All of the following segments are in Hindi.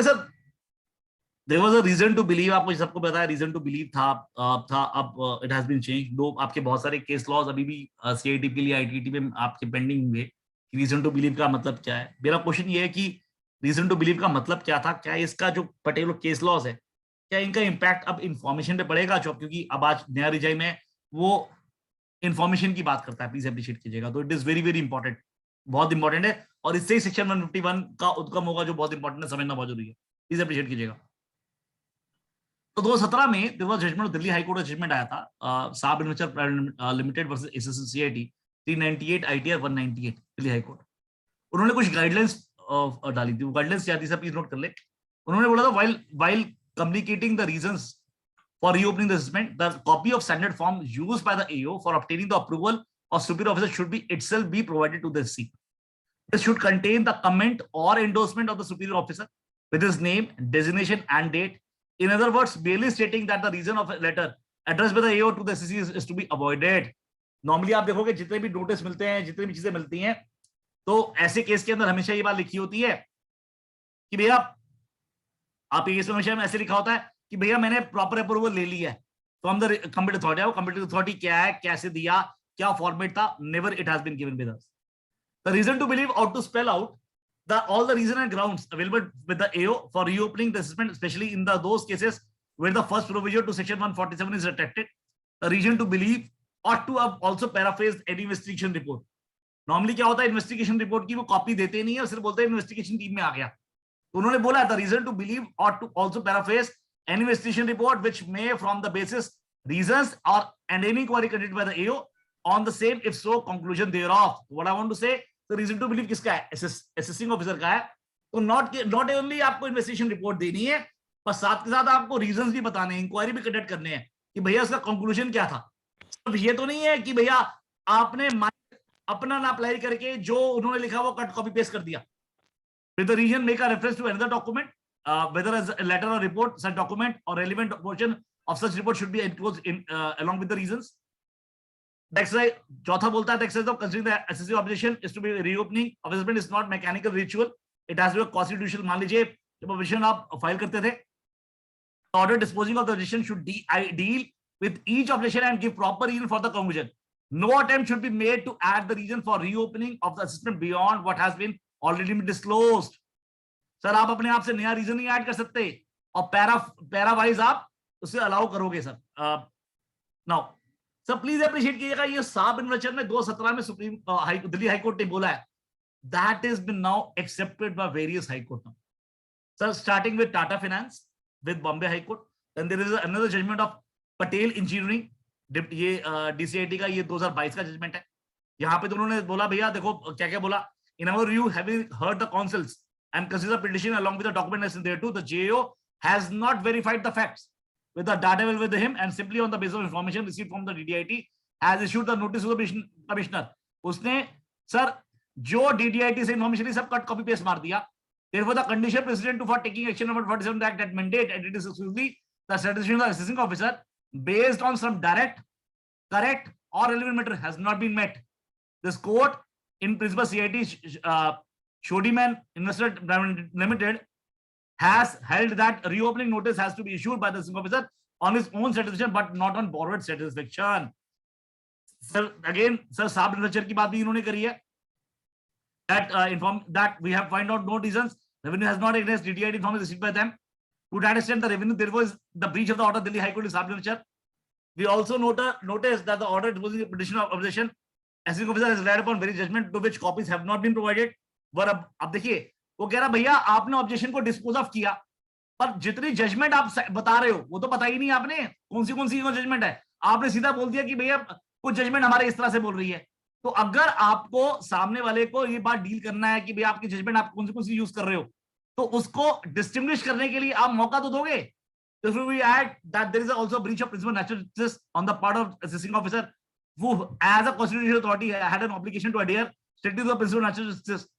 उन्होंने sir there was a reason to believe, आपको सबको पता है रीजन टू बिलीव था अब इट हैज बीन चेंज। दो आपके बहुत सारे केस लॉज अभी भी सीआईटी के लिए आईटीटी में आपके पेंडिंग हुए कि रीजन टू बिलीव का मतलब क्या है। मेरा क्वेश्चन ये है कि रीजन टू बिलीव का मतलब क्या था, क्या इसका जो पर्टिकुलर केस लॉज है क्या इनका इम्पैक्ट अब इंफॉर्मेशन पे पड़ेगा जो, क्योंकि अब आज नया रिजाइन है वो इंफॉर्मेशन की बात करता है, प्लीज अप्रिशिएट कीजिएगा। तो it is very very important, बहुत इंपॉर्टेंट है, और इससे ही सेक्शन 151 का उत्क्रम होगा जो बहुत इंपॉर्टेंट है, समझना बहुत जरूरी है, प्लीज अप्रिशिएट कीजिएगा। तो 2017 में there was judgment, Delhi High Court का जजमेंट आया था साब investor limited versus SSCIT 398 ITR 198 Delhi High Court. उन्होंने कुछ गाइडलाइंस डाली थी, वो गाइडलाइंस क्या थी सब प्लीज नोट कर ले। उन्होंने बोला था while communicating the reasons for reopening the assessment, the copy of standard form used by the AO for obtaining the approval of superior officer should be itself be provided to the SC. This should contain the comment or endorsement of the superior officer with his name, designation, and date. In other words, barely stating that the reason of a letter addressed by the AO to the SC is to be avoided. Normally आप देखोगे जितने भी नोटिस मिलते हैं, जितनी भी चीजें मिलती हैं, तो ऐसे केस के अंदर हमेशा ये बात लिखी होती है कि भैया आप केस में हमेशा ऐसे लिखा होता है कि भैया मैंने प्रॉपर अप्रूवल ले लिया है फ्रॉम द कंप्लीट अथॉरिटी। वो कंप्लीट अथॉरिटी क्या है, कैसे दिया, क्या फॉर्मेट था, never it has been given with us. The reason to believe out to spell out the all the reason and grounds available with the AO for reopening the assessment, specially in the those cases where the first proviso to section 147 is retracted. The reason to believe ought to have also paraphrased any investigation report. Normally क्या होता है, इन्वेस्टिगेशन रिपोर्ट की वो कॉपी देते नहीं है, सिर्फ बोलते हैं इन्वेस्टिगेशन टीम में आ गया। तो उन्होंने बोला the reason to believe ought to also paraphrase an investigation report which may from the basis reasons or and any inquiry conducted by the AO on the same if so conclusion thereof. What I want to say, the reason to believe किसका है, assessing officer का है। तो not only आपको investigation report देनी है, पर साथ के साथ आपको reasons भी बताने हैं, इंक्वायरी भी कंडक्ट करने हैं कि भैया उसका कंक्लूजन क्या था। अब ये तो नहीं है कि भैया आपने अपना ना अप्लाई करके जो उन्होंने लिखा वो कट कॉपी पेस्ट कर दिया। With the region make a reference to another document, whether as a letter or report, such document or relevant portion of such report should be enclosed in along with the reasons. Next slide, चौथा बोलता है the exercise of considering the excessive objection is to be reopening of assessment is not mechanical ritual. It has to be a constitutional. मान लीजिए जब objection आप फाइल करते थे, order disposing of the objection should deal with each objection and give proper reason for the conclusion. No attempt should be made to add the reason for reopening of the assessment beyond what has been already been disclosed. Sir आप अपने आप से नया रीजन नहीं ऐड कर सकते और पैरा वाइज आप उसे अलाउ करोगे sir. Now sir please appreciate कीजिएगा, ये साब इन्वेस्टर में 2017 में सुप्रीम दिल्ली हाई कोर्ट ने बोला है, that is been now accepted by various high court now sir, starting with Tata finance, with Bombay high court, then there is another judgement of Patel engineering, ये डीसीआईटी का ये 2022 का जजमेंट है। यहाँ पे तो उन्होंने बोला भैया देखो क्या क्या बोला, in our view, having heard the counsels and considered the petition along with the documentation thereto, the JAO has not verified the facts with the data available with him and simply on the basis of information received from the DDIT has issued the notice to the commissioner. उसने सर जो DDIT से information सब कट कॉपी पेस्ट मार दिया। Therefore, the condition precedent for taking action number 47 Act that mandate and it is exclusively the satisfaction of the assessing officer based on some direct, correct or relevant matter has not been met. This court in principle CIT Shodiman Investment Limited has held that reopening notice has to be issued by the assessing officer on his own satisfaction but not on borrowed satisfaction. Sir, again, sir, साब इन्वेस्टर की बात भी इन्होंने करी है that inform that we have find out no reasons revenue has not against DDIT informed received by them. To that extent, the revenue there was the breach of the order Delhi High Court is saab iन्वेस्टर. We also noticed that the order was a petition of opposition. Assessing officer has relied upon very judgment to which copies have not been provided. पर अब देखिए वो कह रहा भैया आपने ऑब्जेक्शन को डिस्पोज ऑफ किया, पर जितनी जजमेंट आप बता रहे हो वो तो पता ही नहीं आपने कौन सी जजमेंट है। आपने सीधा बोल दिया कि भैया कुछ जजमेंट हमारे इस तरह से बोल रही है। तो अगर आपको सामने वाले को ये बात डील करना है कि भैया आपकी जजमेंट आप कौन सी यूज कर रहे हो, तो उसको डिस्टिंग्विश करने के लिए आप मौका तो दोगे। तो if we add that there is also a breach of principle natural justice on the part of assessing officer who as a constitutional authority had an obligation to adhere strictly to the principle of natural justice.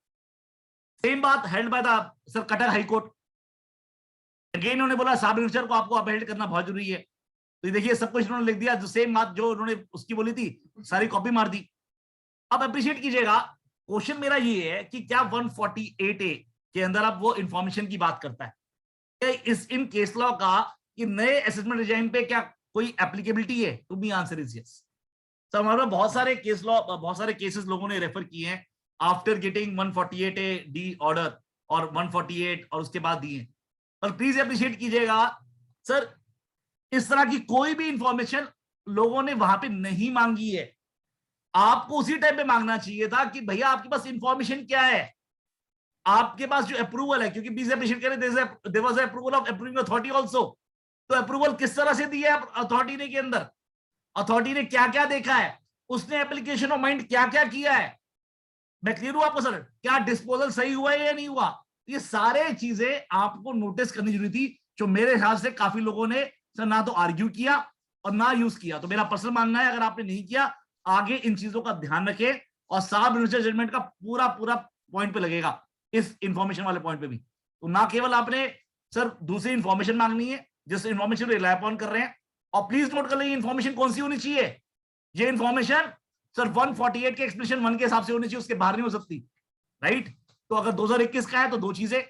Same बात हेल्ड बाय द सर कटर हाई कोर्ट। अगेन उन्होंने बोला साब इन्वेस्टर को आपको अपहेल्ड करना बहुत जरूरी है। तो देखिए सब कुछ उन्होंने लिख दिया, जो सेम बात जो उन्होंने उसकी बोली थी सारी कॉपी मार दी। अब अप्रिशिएट कीजिएगा, क्वेश्चन मेरा ये है कि क्या 148A के अंदर अब वो इंफॉर्मेशन की बात करता है इस इन केस लॉ का कि नए असेसमेंट रिजाइम पे क्या कोई एप्लीकेबिलिटी है? To be answer is yes. तो हमारे पास बहुत सारे केस लॉ, बहुत सारे केसेस लोगों ने रेफर किए हैं after getting 148A D order और 148 और उसके बाद दिए। पर प्लीज अप्रिशिएट कीजिएगा सर, इस तरह की कोई भी इंफॉर्मेशन लोगों ने वहां पे नहीं मांगी है। आपको उसी टाइम पे मांगना चाहिए था कि भैया आपके पास इंफॉर्मेशन क्या है, आपके पास जो अप्रूवल है, क्योंकि प्लीज अप्रिशिएट करें there was approval of approving authority also. तो अप्रूवल किस तरह से दिया है अथॉरिटी ने के अंदर, अथॉरिटी ने क्या क्या देखा है, उसने एप्लीकेशन ऑफ माइंड क्या क्या किया है। मैं क्लियर हूं आपको सर? क्या डिस्पोजल सही हुआ है या नहीं हुआ? ये सारे चीजें आपको नोटिस करनी जरूरी थी, जो मेरे हिसाब से काफी लोगों ने सर ना तो आर्ग्यू किया और ना यूज किया। तो मेरा पर्सनल मानना है अगर आपने नहीं किया, आगे इन चीजों का ध्यान रखें और साब मिनिस्टर जजमेंट का पूरा पूरा पॉइंट पे लगेगा, इस इंफॉर्मेशन वाले पॉइंट पे भी। तो ना केवल आपने सर दूसरी इंफॉर्मेशन मांगनी है जिस इंफॉर्मेशन रिलाई अपॉन कर रहे हैं, और प्लीज नोट कर लें इंफॉर्मेशन कौन सी होनी चाहिए। ये इंफॉर्मेशन सर 148 के एक्सप्रेशन 1 के हिसाब से होनी चाहिए, उसके बाहर नहीं हो सकती, राइट। तो अगर 2021 का है तो दो चीजें,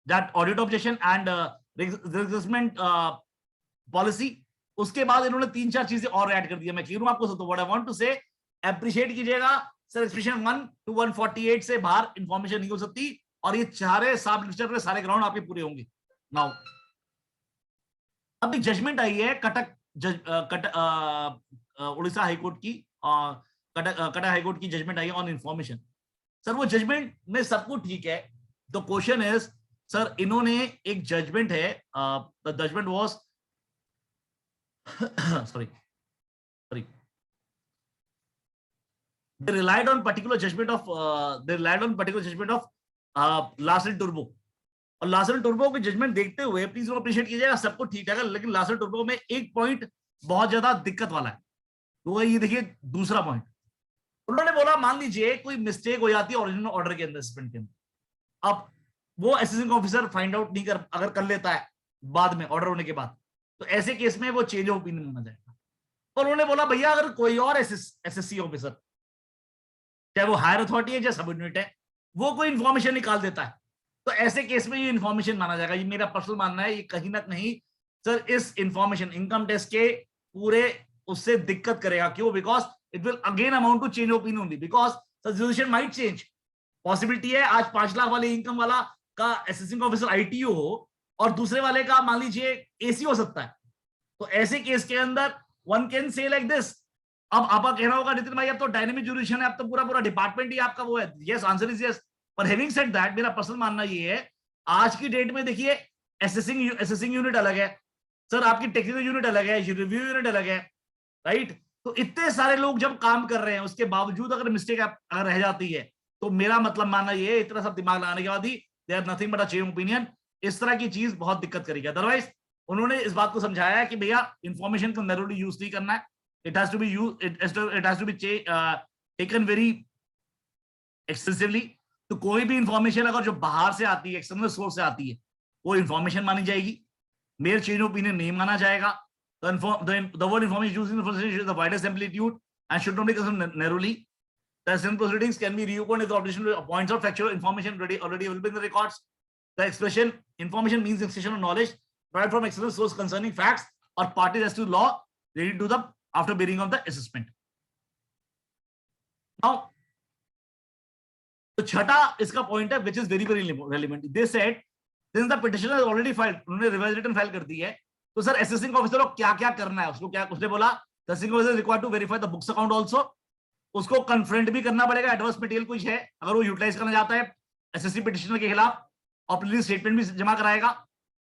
that audit objection and reimbursement policy. उसके बाद इन्होंने 3-4 चीजें और ऐड कर दी है। मैं क्लियर हूं आपको? तो व्हाट आई वांट टू से, अप्रिशिएट कीजिएगा सर, एक्सप्रेशन 1 to 148 से बाहर इंफॉर्मेशन नहीं हो सकती, और ये सारे सब मिनिस्टर के सारे ग्राउंड आपके पूरे होंगे। नाउ अब एक जजमेंट आई है उड़ीसा हाईकोर्ट की, कटक हाईकोर्ट की जजमेंट आई है ऑन इंफॉर्मेशन। सर वो जजमेंट में सब कुछ ठीक है। द क्वेश्चन इज सर, इन्होंने एक जजमेंट है, the judgment was sorry they relied on particular judgment of Larsen टुर्बो। और लार्सन टुर्बो की जजमेंट देखते हुए प्लीज अप्रिशिएट कीजिएगा, सब कुछ ठीक है, लेकिन लार्सन टुर्बो में एक पॉइंट बहुत ज्यादा दिक्कत वाला है। तो ये देखिए दूसरा पॉइंट, उन्होंने बोला मान लीजिए कोई मिस्टेक हो जाती है ओरिजिनल ऑर्डर के अंदर, असेसमेंट के अंदर। अब वो असेसिंग ऑफिसर फाइंड आउट नहीं कर, अगर कर लेता है बाद में ऑर्डर होने के बाद, तो ऐसे केस में वो चेंज ऑफ ओपिनियन माना जाएगा। और उन्होंने बोला भैया अगर कोई और एसएससी ऑफिसर, चाहे वो हायर अथॉरिटी है या सबऑर्डिनेट है, वो कोई इंफॉर्मेशन निकाल देता है, तो ऐसे केस में ये इंफॉर्मेशन माना जाएगा। ये मेरा पर्सनल मानना है, ये कहीं ना कहीं सर इस इंफॉर्मेशन इनकम टैक्स के पूरे उससे दिक्कत करेगा। क्यों? Because it will again amount to change opinion only, because the situation might change. Possibility है आज 5 लाख वाले इनकम वाला का असेसिंग ऑफिसर आईटीओ हो और दूसरे वाले का मान लीजिए एसी हो सकता है। तो ऐसे केस के अंदर one can say like this. अब आपका कहना होगा नितिन भाई अब तो डायनेमिक ज्यूरिडिक्शन है, अब तो पूरा पूरा डिपार्टमेंट ही आपका वो है। Yes, answer is yes. पर हैविंग सेड दैट, मेरा पर्सनल मानना ये है, आज की डेट में देखिए असेसिंग यूनिट अलग है सर, आपकी टेक्निकल यूनिट अलग है, रिव्यू यूनिट अलग है, राइट। तो इतने सारे लोग जब काम कर रहे हैं उसके बावजूद अगर मिस्टेक अगर रह जाती है, तो मेरा मतलब मानना ये है इतना सब दिमाग लगाने के बाद ही they are nothing but a change opinion. इस तरह की चीज बहुत दिक्कत करेगी। अदरवाइज उन्होंने इस बात को समझाया है कि भैया इंफॉर्मेशन को नैरोली यूज नहीं करना है, it has to be use, it has to be taken very extensively. तो कोई भी इंफॉर्मेशन अगर जो बाहर से आती है, एक्सटर्नल सोर्स से आती है, वो इंफॉर्मेशन मानी जाएगी, मेयर चेंज ओपिनियन नहीं माना जाएगा। The word information used in the presentation is the widest amplitude and should not be considered narrowly. The assessment proceedings can be reopened if the objection points out factual information already available in the records. The expression information means expression of knowledge derived from external source concerning facts or parties as to law related to the after bearing of the assessment. Now, तो छठा इसका पॉइंट है which is very very relevant. They said since the petitioner has already filed, उन्होंने रिवाइज रिटर्न फाइल कर दी है, तो सर असेसिंग ऑफिसर को क्या क्या करना है, उसको क्या, उसने बोला assessing officer required to verify the books account also. उसको कन्फ्रंट भी करना पड़ेगा एडवर्स मटेरियल कुछ है अगर वो यूटिलाइज करना चाहता है एसएससी पिटिशनर के खिलाफ, और प्लीज स्टेटमेंट भी जमा कराएगा।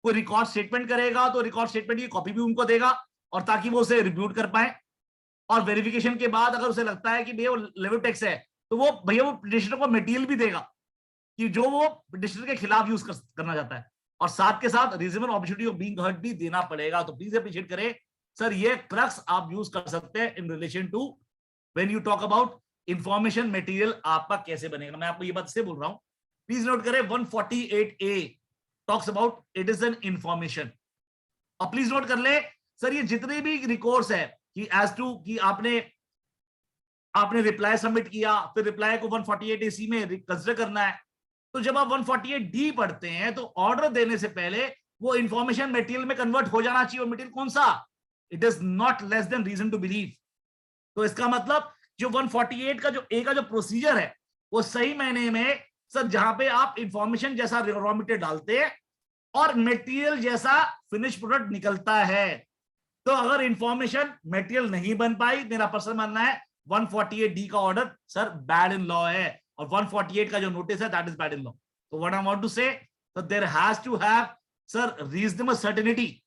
कोई रिकॉर्ड स्टेटमेंट करेगा तो रिकॉर्ड स्टेटमेंट की कॉपी भी उनको देगा, और ताकि वो उसे रिव्यूट कर पाए। और वेरिफिकेशन के बाद अगर उसे लगता है कि भैया वो लेवी टैक्स है, तो वो भैया वो पिटिशनर को मटेरियल भी देगा कि जो वो पिटिशनर के खिलाफ यूज करना चाहता है, और साथ के साथ reasonable opportunity of being heard भी देना पड़ेगा। तो प्लीज अप्रिशिएट करें सर, ये क्रक्स आप यूज कर सकते हैं in relation to when you talk about information material आपका कैसे बनेगा। मैं आपको ये बात से बोल रहा हूं, प्लीज नोट करें 148A talks about it is an information. और प्लीज नोट कर ले सर, ये जितने भी रिकॉर्ड्स है कि एज टू कि आपने रिप्लाई सबमिट किया, फिर रिप्लाई को 148AC में कंसिडर करना है, तो जब आप 148D पढ़ते हैं तो ऑर्डर देने से पहले वो इंफॉर्मेशन मटेरियल में कन्वर्ट हो जाना चाहिए, और मटेरियल कौन सा? It is not less than reason to believe. तो इसका मतलब जो 148 का जो ए का जो प्रोसीजर है वो सही मायने में सर जहां पे आप इंफॉर्मेशन जैसा रॉ मटेरियल डालते हैं और मटेरियल जैसा फिनिश प्रोडक्ट निकलता है। तो अगर इंफॉर्मेशन मटेरियल नहीं बन पाई, मेरा पर्सनल मानना है 148D का order sir bad in law है, और 148 का जो नोटिस है that is bad in law. तो what I want to say, there has to have sir reasonable certainty.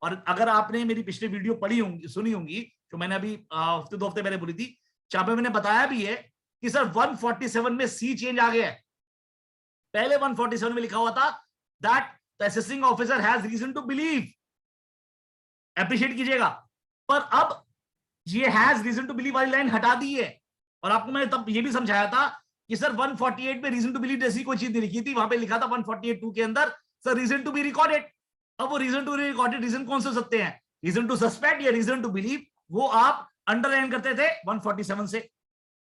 और अगर आपने मेरी पिछली वीडियो पढ़ी होंगी, सुनी होंगी, जो मैंने अभी हफ्ते 2 हफ्ते पहले बोली थी, जहां पे मैंने बताया भी है कि सर 147 में सी चेंज आ गया है। पहले 147 में लिखा हुआ था that the assessing officer has reason to believe, appreciate कीजिएगा, पर अब ये हैज रीजन टू बिलीव वाली लाइन हटा दी है। और आपको मैंने तब ये भी समझाया था कि सर 148 में रीजन टू बिलीव जैसी कोई चीज नहीं लिखी थी, वहां पे लिखा था 148(2) के अंदर sir reason to be recorded. अब वो reason to be recorded reason कौन से हो सकते हैं? रीजन टू सस्पेक्ट या रीजन टू बिलीव, वो आप अंडरलाइन करते थे 147 से।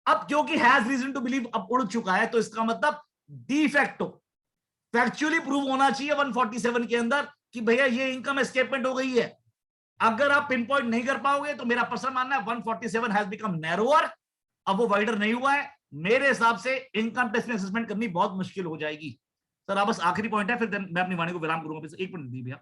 अब क्योंकि हैज रीजन टू बिलीव अब उड़ चुका है, तो इसका मतलब डिफैक्टो फैक्चुअली प्रूव होना चाहिए 147 के अंदर कि भैया ये इनकम एस्केपमेंट हो गई है। अगर आप पिन पॉइंट नहीं कर पाओगे तो मेरा पर्सनल मानना है 147 हैज बिकम नैरोअर, अब वो वाइडर नहीं हुआ है। मेरे हिसाब से इनकम टैक्स में असेसमेंट करनी बहुत मुश्किल हो जाएगी। सर आप बस आखिरी पॉइंट है, फिर मैं अपनी वाणी को विराम करूंगा। एक मिनट दी भैया।